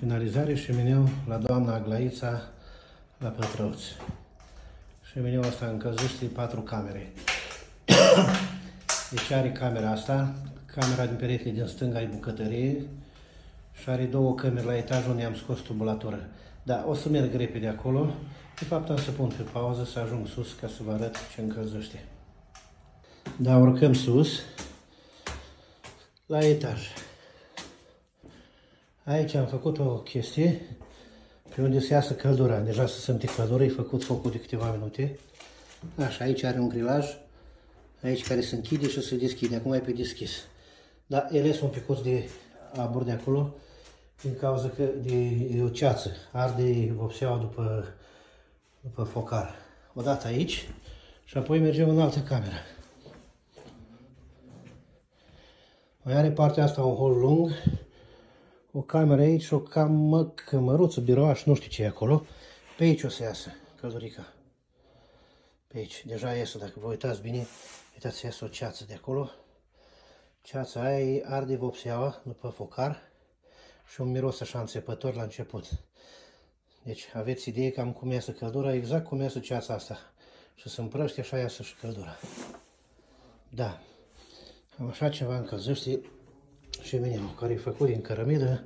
Finalizare șemineu la doamna Aglaița la Pătrăuți. Șemineul ăsta încălzește 4 camere. Deci are camera asta, camera din perete din stânga e bucătărie și are 2 camere la etaj unde am scos tubulatură. Da, o să merg repede acolo. De fapt am să pun pe pauză să ajung sus ca să vă arăt ce încălzește. Da, urcăm sus la etaj. Aici am făcut o chestie pe unde se iasă căldura. Deja se simte căldură, e făcut focul de câteva minute. Așa, aici are un grilaj, aici care se închide și se deschide. Acum e pe deschis. Da, el ies un picuț de abur de acolo, din cauza că e o ceață. Arde vopseaua după focar. Odată aici și apoi mergem în altă cameră. Mai are partea asta un hol lung, o cameră aici și o cămăruță, biroaș, nu știu ce e acolo. Pe aici o să iasă căldurica. Pe aici, deja iese, dacă vă uitați bine, uitați să iasă o ceață de acolo. Ceața aia arde vopseaua după focar și un miros așa înțepător la început. Deci aveți idee cam cum iasă căldura, exact cum iasă ceața asta. Și se împrăște, așa iasă și căldura. Da, cam așa ceva încălzește șemineul, care e făcut din cărămidă.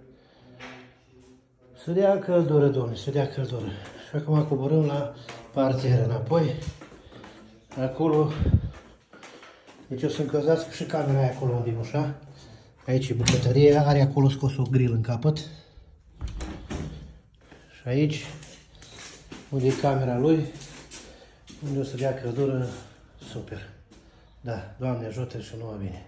Să dea căldură, domnule, să dea căldură. Și acum coborâm la parter înapoi. Acolo, deci o să încălzească și camera aia acolo unde e ușa. Aici e bucătăria, are acolo scos o grill în capăt. Și aici, unde e camera lui, unde o să dea căldură, super. Da, Doamne ajută și nouă bine.